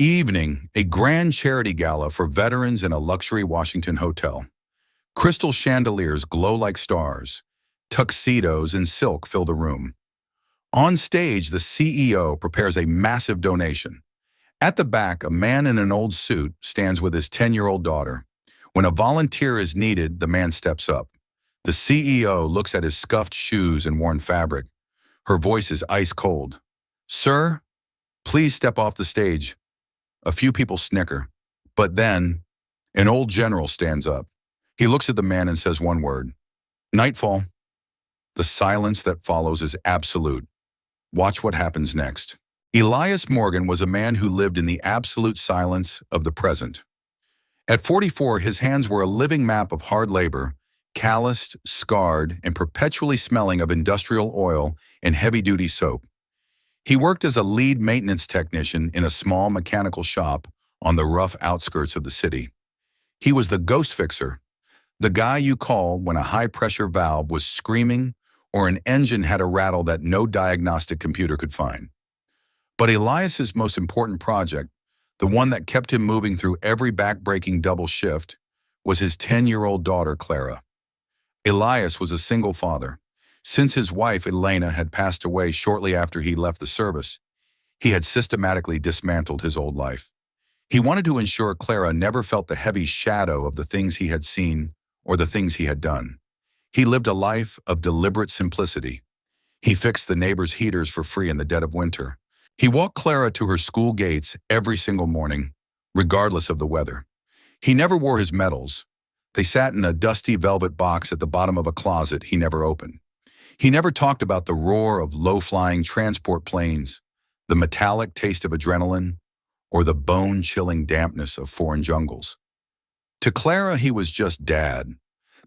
Evening, a grand charity gala for veterans in a luxury Washington hotel. Crystal chandeliers glow like stars. Tuxedos and silk fill the room. On stage, the CEO prepares a massive donation. At the back, a man in an old suit stands with his 10-year-old daughter. When a volunteer is needed, the man steps up. The CEO looks at his scuffed shoes and worn fabric. Her voice is ice cold. "Sir, please step off the stage." A few people snicker. But then, an old general stands up. He looks at the man and says one word: "Nightfall." The silence that follows is absolute. Watch what happens next. Elias Morgan was a man who lived in the absolute silence of the present. At 44, his hands were a living map of hard labor, calloused, scarred, and perpetually smelling of industrial oil and heavy-duty soap. He worked as a lead maintenance technician in a small mechanical shop on the rough outskirts of the city. He was the ghost fixer, the guy you call when a high-pressure valve was screaming or an engine had a rattle that no diagnostic computer could find. But Elias's most important project, the one that kept him moving through every back-breaking double shift, was his 10-year-old daughter, Clara. Elias was a single father. Since his wife, Elena, had passed away shortly after he left the service, he had systematically dismantled his old life. He wanted to ensure Clara never felt the heavy shadow of the things he had seen or the things he had done. He lived a life of deliberate simplicity. He fixed the neighbors' heaters for free in the dead of winter. He walked Clara to her school gates every single morning, regardless of the weather. He never wore his medals. They sat in a dusty velvet box at the bottom of a closet he never opened. He never talked about the roar of low-flying transport planes, the metallic taste of adrenaline, or the bone-chilling dampness of foreign jungles. To Clara, he was just Dad,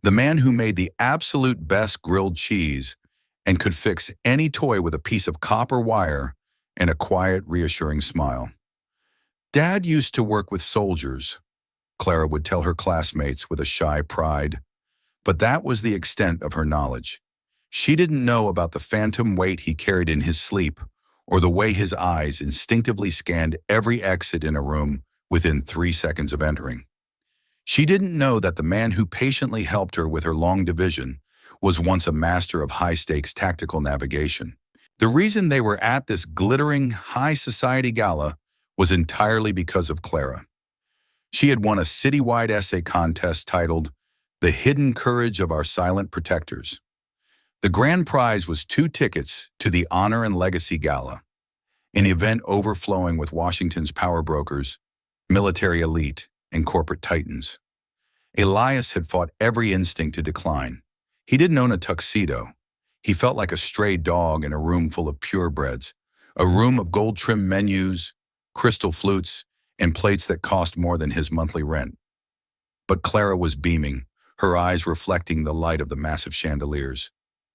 the man who made the absolute best grilled cheese and could fix any toy with a piece of copper wire and a quiet, reassuring smile. "Dad used to work with soldiers," Clara would tell her classmates with a shy pride. But that was the extent of her knowledge. She didn't know about the phantom weight he carried in his sleep, or the way his eyes instinctively scanned every exit in a room within 3 seconds of entering. She didn't know that the man who patiently helped her with her long division was once a master of high-stakes tactical navigation. The reason they were at this glittering high society gala was entirely because of Clara. She had won a citywide essay contest titled "The Hidden Courage of Our Silent Protectors." The grand prize was 2 tickets to the Honor and Legacy Gala, an event overflowing with Washington's power brokers, military elite, and corporate titans. Elias had fought every instinct to decline. He didn't own a tuxedo. He felt like a stray dog in a room full of purebreds, a room of gold-trimmed menus, crystal flutes, and plates that cost more than his monthly rent. But Clara was beaming, her eyes reflecting the light of the massive chandeliers.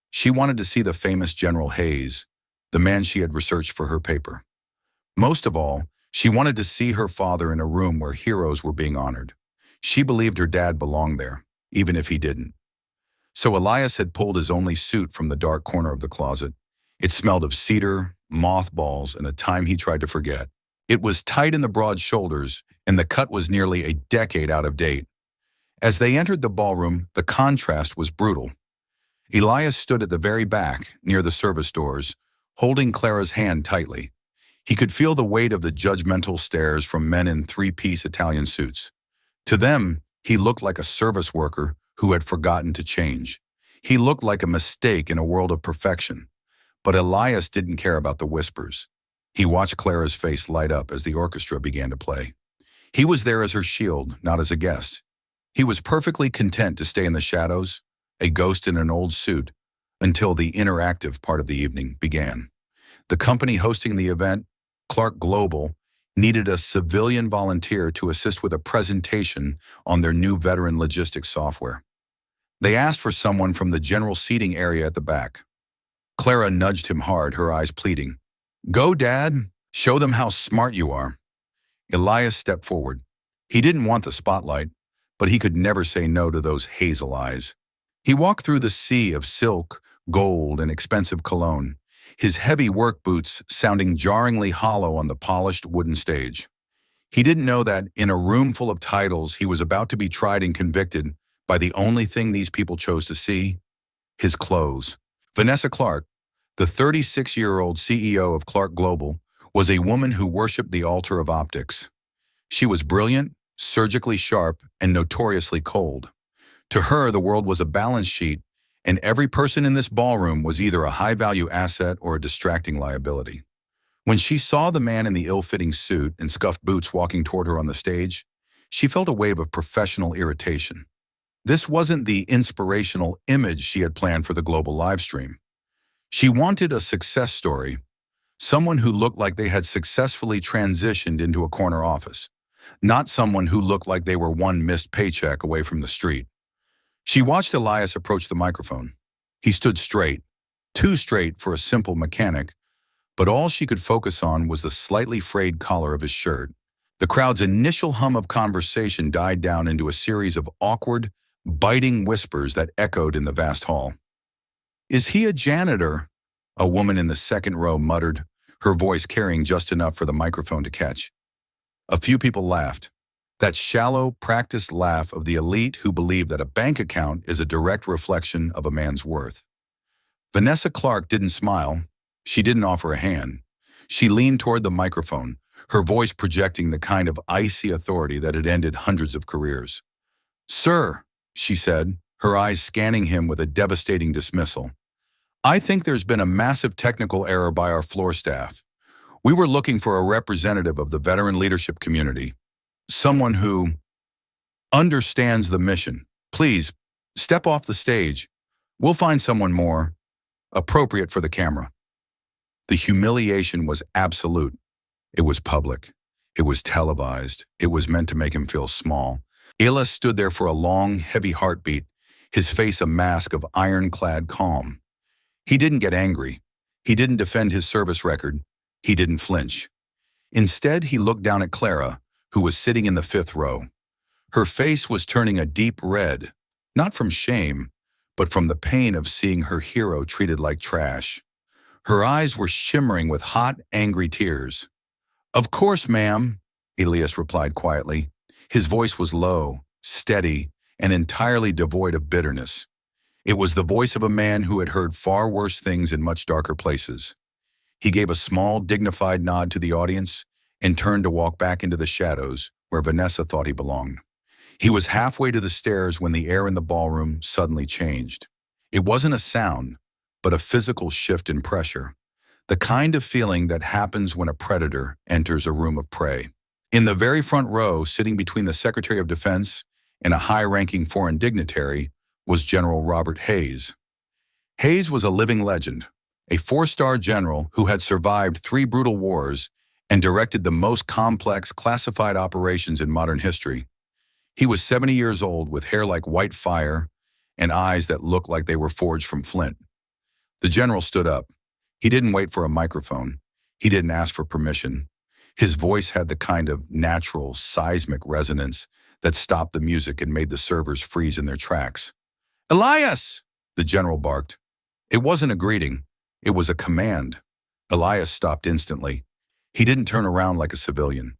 She wanted to see the famous General Hayes, the man she had researched for her paper. Most of all, she wanted to see her father in a room where heroes were being honored. She believed her dad belonged there, even if he didn't. So Elias had pulled his only suit from the dark corner of the closet. It smelled of cedar, mothballs, and a time he tried to forget. It was tight in the broad shoulders, and the cut was nearly a decade out of date. As they entered the ballroom, the contrast was brutal. Elias stood at the very back, near the service doors, holding Clara's hand tightly. He could feel the weight of the judgmental stares from men in 3-piece Italian suits. To them, he looked like a service worker who had forgotten to change. He looked like a mistake in a world of perfection. But Elias didn't care about the whispers. He watched Clara's face light up as the orchestra began to play. He was there as her shield, not as a guest. He was perfectly content to stay in the shadows, a ghost in an old suit, until the interactive part of the evening began. The company hosting the event, Clark Global, needed a civilian volunteer to assist with a presentation on their new veteran logistics software. They asked for someone from the general seating area at the back. Clara nudged him hard, her eyes pleading. "Go, Dad. Show them how smart you are." Elias stepped forward. He didn't want the spotlight, but he could never say no to those hazel eyes. He walked through the sea of silk, gold, and expensive cologne, his heavy work boots sounding jarringly hollow on the polished wooden stage. He didn't know that in a room full of titles, he was about to be tried and convicted by the only thing these people chose to see, his clothes. Vanessa Clark, the 36-year-old CEO of Clark Global, was a woman who worshipped the altar of optics. She was brilliant, surgically sharp, and notoriously cold. To her, the world was a balance sheet, and every person in this ballroom was either a high-value asset or a distracting liability. When she saw the man in the ill-fitting suit and scuffed boots walking toward her on the stage, she felt a wave of professional irritation. This wasn't the inspirational image she had planned for the global live stream. She wanted a success story, someone who looked like they had successfully transitioned into a corner office, not someone who looked like they were one missed paycheck away from the street. She watched Elias approach the microphone. He stood straight, too straight for a simple mechanic, but all she could focus on was the slightly frayed collar of his shirt. The crowd's initial hum of conversation died down into a series of awkward, biting whispers that echoed in the vast hall. "Is he a janitor?" a woman in the second row muttered, her voice carrying just enough for the microphone to catch. A few people laughed. That shallow, practiced laugh of the elite who believe that a bank account is a direct reflection of a man's worth. Vanessa Clark didn't smile. She didn't offer a hand. She leaned toward the microphone, her voice projecting the kind of icy authority that had ended hundreds of careers. "Sir," she said, her eyes scanning him with a devastating dismissal, "I think there's been a massive technical error by our floor staff. We were looking for a representative of the veteran leadership community, someone who understands the mission. Please, step off the stage. We'll find someone more appropriate for the camera." The humiliation was absolute. It was public. It was televised. It was meant to make him feel small. Elias stood there for a long, heavy heartbeat, his face a mask of ironclad calm. He didn't get angry. He didn't defend his service record. He didn't flinch. Instead, he looked down at Clara, who was sitting in the fifth row. Her face was turning a deep red, not from shame, but from the pain of seeing her hero treated like trash. Her eyes were shimmering with hot, angry tears. "Of course, ma'am," Elias replied quietly. His voice was low, steady, and entirely devoid of bitterness. It was the voice of a man who had heard far worse things in much darker places. He gave a small, dignified nod to the audience and turned to walk back into the shadows where Vanessa thought he belonged. He was halfway to the stairs when the air in the ballroom suddenly changed. It wasn't a sound, but a physical shift in pressure, the kind of feeling that happens when a predator enters a room of prey. In the very front row, sitting between the Secretary of Defense and a high-ranking foreign dignitary, was General Robert Hayes. Hayes was a living legend, a four-star general who had survived 3 brutal wars and directed the most complex classified operations in modern history. He was 70 years old with hair like white fire and eyes that looked like they were forged from flint. The general stood up. He didn't wait for a microphone. He didn't ask for permission. His voice had the kind of natural, seismic resonance that stopped the music and made the servers freeze in their tracks. "Elias!" the general barked. It wasn't a greeting. It was a command. Elias stopped instantly. He didn't turn around like a civilian.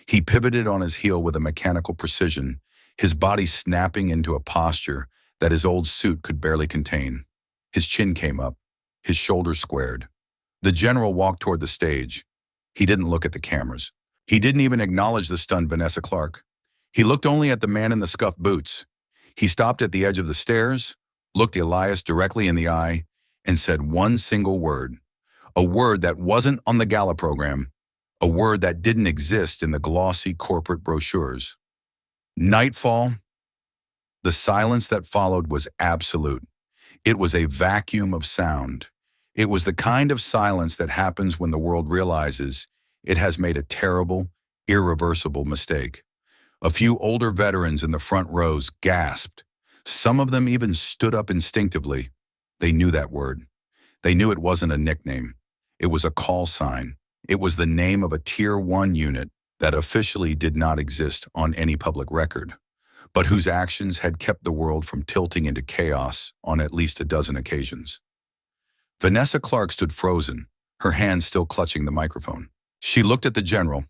He pivoted on his heel with a mechanical precision, his body snapping into a posture that his old suit could barely contain. His chin came up. His shoulders squared. The general walked toward the stage. He didn't look at the cameras. He didn't even acknowledge the stunned Vanessa Clark. He looked only at the man in the scuffed boots. He stopped at the edge of the stairs, looked Elias directly in the eye, and said one single word, a word that wasn't on the gala program, a word that didn't exist in the glossy corporate brochures. "Nightfall." The silence that followed was absolute. It was a vacuum of sound. It was the kind of silence that happens when the world realizes it has made a terrible, irreversible mistake. A few older veterans in the front rows gasped. Some of them even stood up instinctively. They knew that word. They knew it wasn't a nickname. It was a call sign. It was the name of a Tier 1 unit that officially did not exist on any public record, but whose actions had kept the world from tilting into chaos on at least a dozen occasions. Vanessa Clark stood frozen, her hand still clutching the microphone. She looked at the general.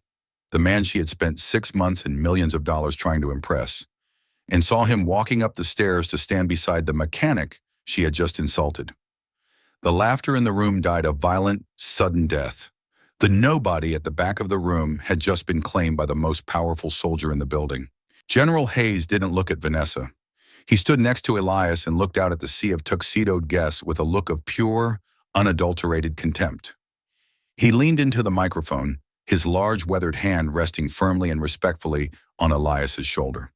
the man she had spent 6 months and millions of dollars trying to impress, and saw him walking up the stairs to stand beside the mechanic she had just insulted. The laughter in the room died a violent, sudden death. The nobody at the back of the room had just been claimed by the most powerful soldier in the building. General Hayes didn't look at Vanessa. He stood next to Elias and looked out at the sea of tuxedoed guests with a look of pure, unadulterated contempt. He leaned into the microphone, his large weathered hand resting firmly and respectfully on Elias's shoulder.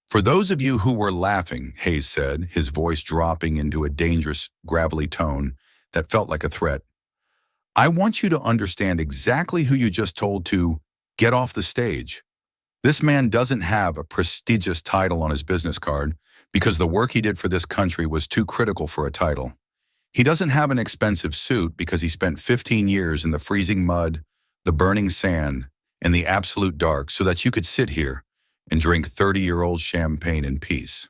"For those of you who were laughing," Hayes said, his voice dropping into a dangerous, gravelly tone that felt like a threat, "I want you to understand exactly who you just told to get off the stage. This man doesn't have a prestigious title on his business card because the work he did for this country was too critical for a title. He doesn't have an expensive suit because he spent 15 years in the freezing mud, the burning sand, and the absolute dark so that you could sit here and drink 30-year-old champagne in peace."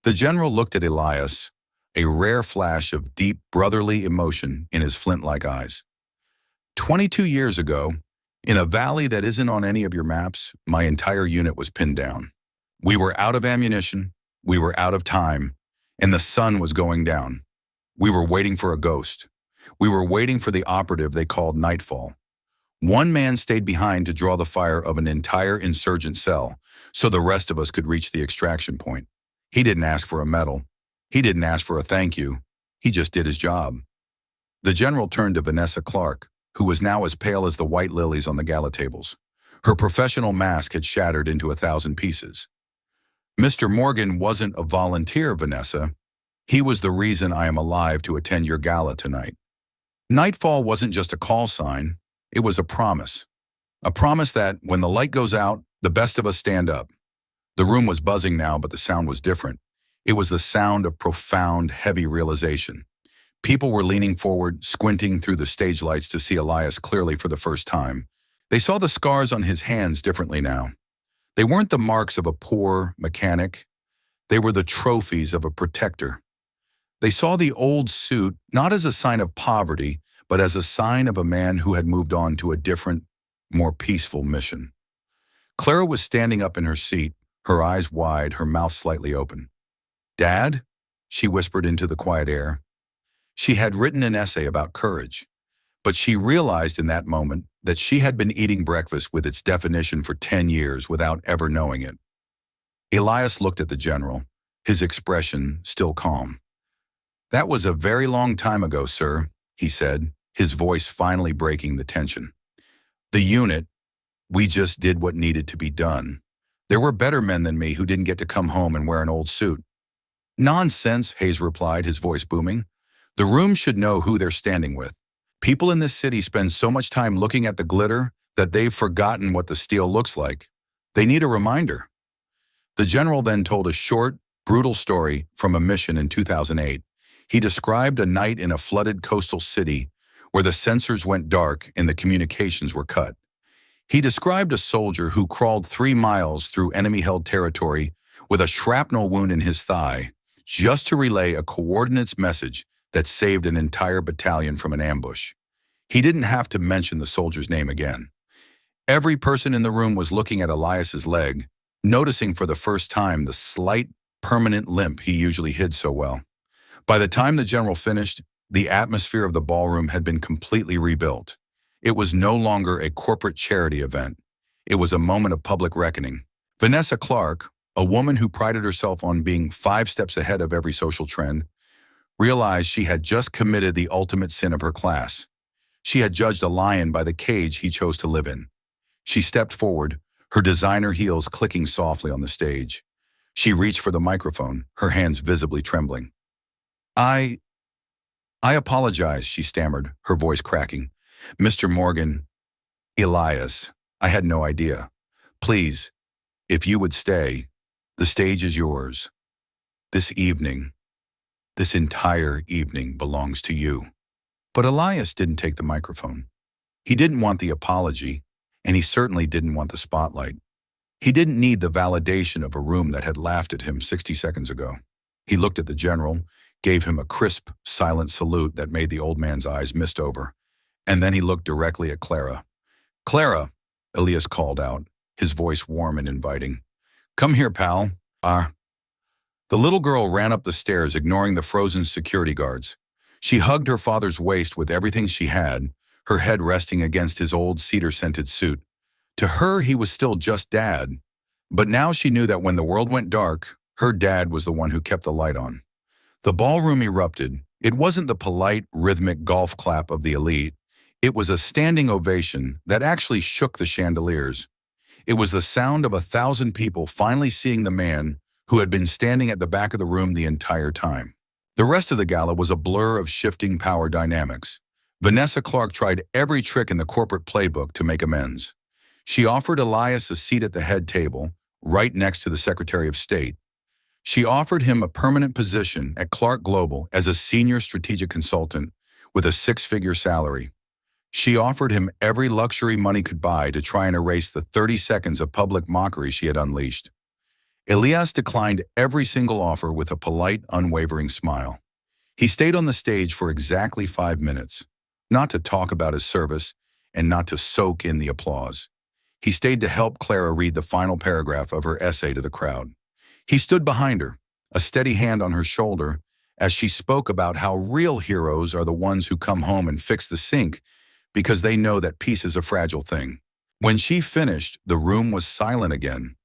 The general looked at Elias, a rare flash of deep brotherly emotion in his flint-like eyes. 22 years ago, in a valley that isn't on any of your maps, my entire unit was pinned down. We were out of ammunition, we were out of time, and the sun was going down. We were waiting for a ghost. We were waiting for the operative they called Nightfall. One man stayed behind to draw the fire of an entire insurgent cell, so the rest of us could reach the extraction point. He didn't ask for a medal. He didn't ask for a thank you. He just did his job. The general turned to Vanessa Clark, who was now as pale as the white lilies on the gala tables. Her professional mask had shattered into 1,000 pieces. "Mr. Morgan wasn't a volunteer, Vanessa. He was the reason I am alive to attend your gala tonight. Nightfall wasn't just a call sign, it was a promise. A promise that, when the light goes out, the best of us stand up." The room was buzzing now, but the sound was different. It was the sound of profound, heavy realization. People were leaning forward, squinting through the stage lights to see Elias clearly for the first time. They saw the scars on his hands differently now. They weren't the marks of a poor mechanic. They were the trophies of a protector. They saw the old suit not as a sign of poverty, but as a sign of a man who had moved on to a different, more peaceful mission. Clara was standing up in her seat, her eyes wide, her mouth slightly open. "Dad?" she whispered into the quiet air. She had written an essay about courage, but she realized in that moment that she had been eating breakfast with its definition for 10 years without ever knowing it. Elias looked at the general, his expression still calm. "That was a very long time ago, sir," he said, his voice finally breaking the tension. "The unit, we just did what needed to be done. There were better men than me who didn't get to come home and wear an old suit." "Nonsense," Hayes replied, his voice booming. "The room should know who they're standing with. People in this city spend so much time looking at the glitter that they've forgotten what the steel looks like. They need a reminder." The general then told a short, brutal story from a mission in 2008. He described a night in a flooded coastal city where the sensors went dark and the communications were cut. He described a soldier who crawled 3 miles through enemy-held territory with a shrapnel wound in his thigh just to relay a coordinates message that saved an entire battalion from an ambush. He didn't have to mention the soldier's name again. Every person in the room was looking at Elias's leg, noticing for the first time the slight, permanent limp he usually hid so well. By the time the general finished, the atmosphere of the ballroom had been completely rebuilt. It was no longer a corporate charity event. It was a moment of public reckoning. Vanessa Clark, a woman who prided herself on being 5 steps ahead of every social trend, realized she had just committed the ultimate sin of her class. She had judged a lion by the cage he chose to live in. She stepped forward, her designer heels clicking softly on the stage. She reached for the microphone, her hands visibly trembling. I apologize," she stammered, her voice cracking. "Mr. Morgan, Elias, I had no idea. Please, if you would stay, the stage is yours. This evening, this entire evening belongs to you." But Elias didn't take the microphone. He didn't want the apology, and he certainly didn't want the spotlight. He didn't need the validation of a room that had laughed at him 60 seconds ago. He looked at the general, gave him a crisp, silent salute that made the old man's eyes mist over, and then he looked directly at Clara. "Clara, Elias called out, his voice warm and inviting. Come here, pal. The little girl ran up the stairs, ignoring the frozen security guards. She hugged her father's waist with everything she had, her head resting against his old cedar-scented suit. To her, he was still just dad. But now she knew that when the world went dark, her dad was the one who kept the light on. The ballroom erupted. It wasn't the polite, rhythmic golf clap of the elite. It was a standing ovation that actually shook the chandeliers. It was the sound of 1,000 people finally seeing the man who had been standing at the back of the room the entire time. The rest of the gala was a blur of shifting power dynamics. Vanessa Clark tried every trick in the corporate playbook to make amends. She offered Elias a seat at the head table, right next to the Secretary of State. She offered him a permanent position at Clark Global as a senior strategic consultant with a 6-figure salary. She offered him every luxury money could buy to try and erase the 30 seconds of public mockery she had unleashed. Elias declined every single offer with a polite, unwavering smile. He stayed on the stage for exactly 5 minutes, not to talk about his service and not to soak in the applause. He stayed to help Clara read the final paragraph of her essay to the crowd. He stood behind her, a steady hand on her shoulder, as she spoke about how real heroes are the ones who come home and fix the sink because they know that peace is a fragile thing. When she finished, the room was silent again,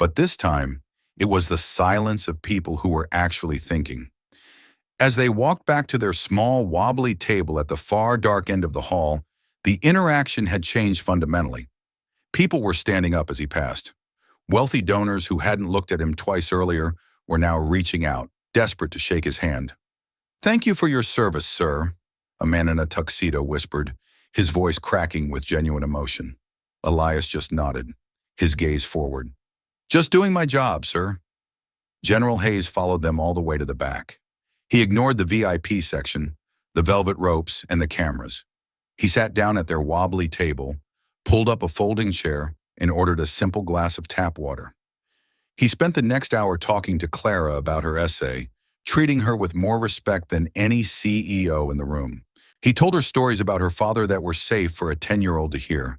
but this time, it was the silence of people who were actually thinking. As they walked back to their small, wobbly table at the far dark end of the hall, the interaction had changed fundamentally. People were standing up as he passed. Wealthy donors who hadn't looked at him twice earlier were now reaching out, desperate to shake his hand. "Thank you for your service, sir," a man in a tuxedo whispered, his voice cracking with genuine emotion. Elias just nodded, his gaze forward. "Just doing my job, sir." General Hayes followed them all the way to the back. He ignored the VIP section, the velvet ropes, and the cameras. He sat down at their wobbly table, pulled up a folding chair, and ordered a simple glass of tap water. He spent the next hour talking to Clara about her essay, treating her with more respect than any CEO in the room. He told her stories about her father that were safe for a 10-year-old to hear.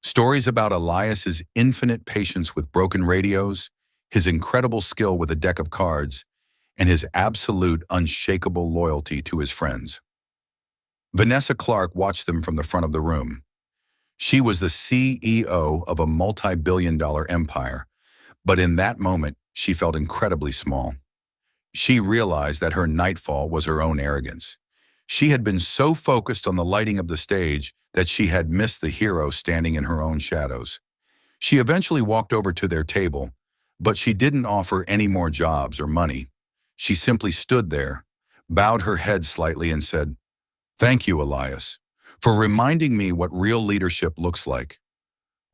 Stories about Elias's infinite patience with broken radios, his incredible skill with a deck of cards, and his absolute unshakable loyalty to his friends. Vanessa Clark watched them from the front of the room. She was the CEO of a multi-billion-dollar empire, but in that moment, she felt incredibly small. She realized that her Nightfall was her own arrogance. She had been so focused on the lighting of the stage that she had missed the hero standing in her own shadows. She eventually walked over to their table, but she didn't offer any more jobs or money. She simply stood there, bowed her head slightly and said, "Thank you, Elias, for reminding me what real leadership looks like.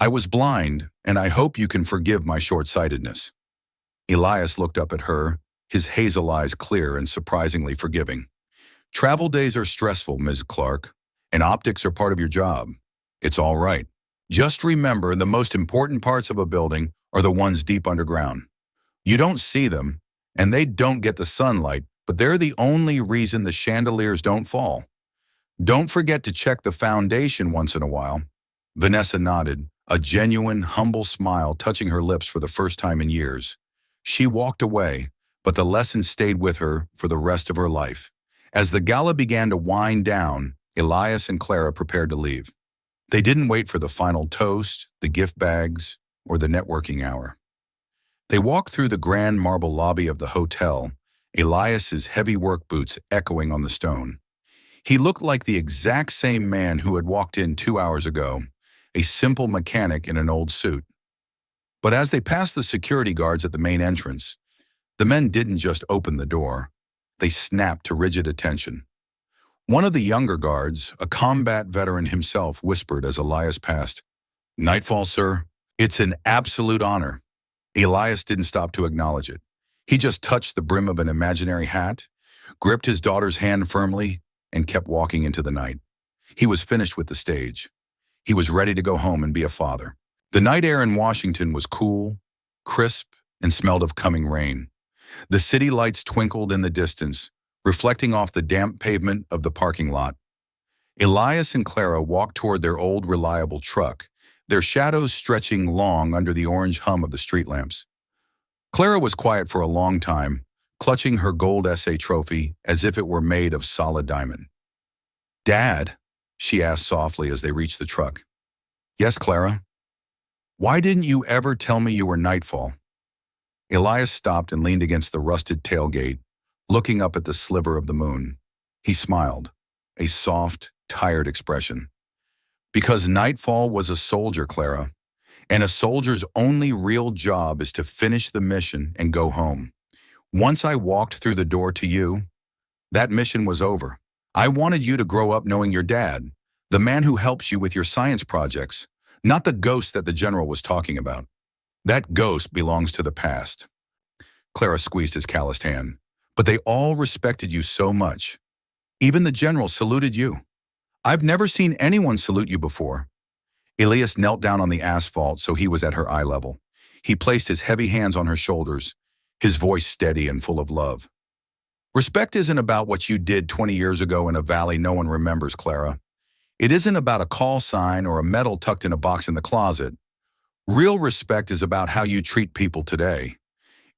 I was blind, and I hope you can forgive my short-sightedness." Elias looked up at her, his hazel eyes clear and surprisingly forgiving. "Travel days are stressful, Ms. Clark, and optics are part of your job. It's all right. Just remember the most important parts of a building are the ones deep underground. You don't see them, and they don't get the sunlight, but they're the only reason the chandeliers don't fall. Don't forget to check the foundation once in a while." Vanessa nodded, a genuine, humble smile touching her lips for the first time in years. She walked away, but the lesson stayed with her for the rest of her life. As the gala began to wind down, Elias and Clara prepared to leave. They didn't wait for the final toast, the gift bags, or the networking hour. They walked through the grand marble lobby of the hotel, Elias's heavy work boots echoing on the stone. He looked like the exact same man who had walked in 2 hours ago, a simple mechanic in an old suit. But as they passed the security guards at the main entrance, the men didn't just open the door. They snapped to rigid attention. One of the younger guards, a combat veteran himself, whispered as Elias passed, "Nightfall, sir. It's an absolute honor." Elias didn't stop to acknowledge it. He just touched the brim of an imaginary hat, gripped his daughter's hand firmly, and kept walking into the night. He was finished with the stage. He was ready to go home and be a father. The night air in Washington was cool, crisp, and smelled of coming rain. The city lights twinkled in the distance, reflecting off the damp pavement of the parking lot. Elias and Clara walked toward their old reliable truck, their shadows stretching long under the orange hum of the street lamps. Clara was quiet for a long time, clutching her gold essay trophy as if it were made of solid diamond. "Dad?" she asked softly as they reached the truck. "Yes, Clara?" "Why didn't you ever tell me you were Nightfall?" Elias stopped and leaned against the rusted tailgate, looking up at the sliver of the moon. He smiled, a soft, tired expression. "Because Nightfall was a soldier, Clara, and a soldier's only real job is to finish the mission and go home. Once I walked through the door to you, that mission was over. I wanted you to grow up knowing your dad, the man who helps you with your science projects, not the ghost that the general was talking about. That ghost belongs to the past." Clara squeezed his calloused hand. "But they all respected you so much. Even the general saluted you. I've never seen anyone salute you before." Elias knelt down on the asphalt so he was at her eye level. He placed his heavy hands on her shoulders, his voice steady and full of love. "Respect isn't about what you did 20 years ago in a valley no one remembers, Clara. It isn't about a call sign or a medal tucked in a box in the closet. Real respect is about how you treat people today.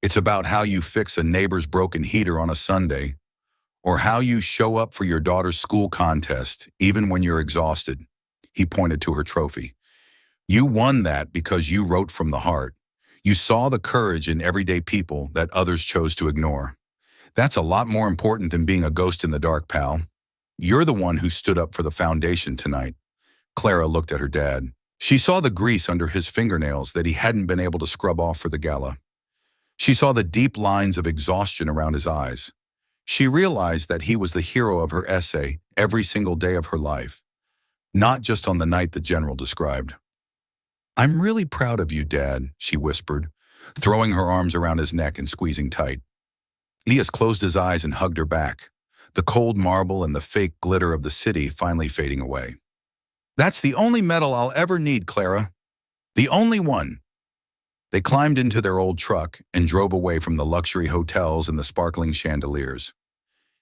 It's about how you fix a neighbor's broken heater on a Sunday, or how you show up for your daughter's school contest, even when you're exhausted." He pointed to her trophy. "You won that because you wrote from the heart. You saw the courage in everyday people that others chose to ignore. That's a lot more important than being a ghost in the dark, pal. You're the one who stood up for the foundation tonight." Clara looked at her dad. She saw the grease under his fingernails that he hadn't been able to scrub off for the gala. She saw the deep lines of exhaustion around his eyes. She realized that he was the hero of her essay every single day of her life, not just on the night the general described. "I'm really proud of you, Dad," she whispered, throwing her arms around his neck and squeezing tight. Elias closed his eyes and hugged her back, the cold marble and the fake glitter of the city finally fading away. "That's the only medal I'll ever need, Clara. The only one." They climbed into their old truck and drove away from the luxury hotels and the sparkling chandeliers.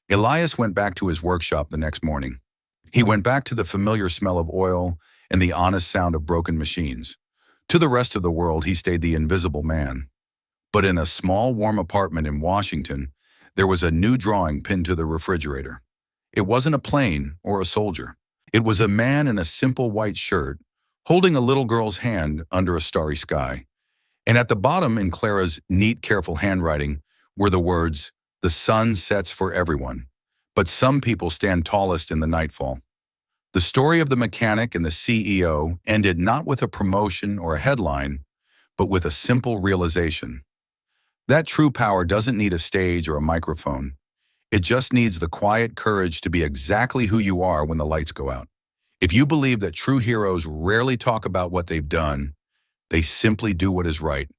Elias went back to his workshop the next morning. He went back to the familiar smell of oil and the honest sound of broken machines. To the rest of the world, he stayed the invisible man. But in a small, warm apartment in Washington, there was a new drawing pinned to the refrigerator. It wasn't a plane or a soldier. It was a man in a simple white shirt, holding a little girl's hand under a starry sky. And at the bottom, in Clara's neat, careful handwriting, were the words, "The sun sets for everyone, but some people stand tallest in the nightfall." The story of the mechanic and the CEO ended not with a promotion or a headline, but with a simple realization. That true power doesn't need a stage or a microphone. It just needs the quiet courage to be exactly who you are when the lights go out. If you believe that true heroes rarely talk about what they've done, they simply do what is right.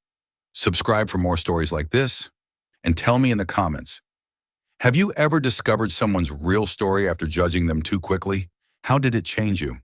Subscribe for more stories like this, and tell me in the comments, have you ever discovered someone's real story after judging them too quickly? How did it change you?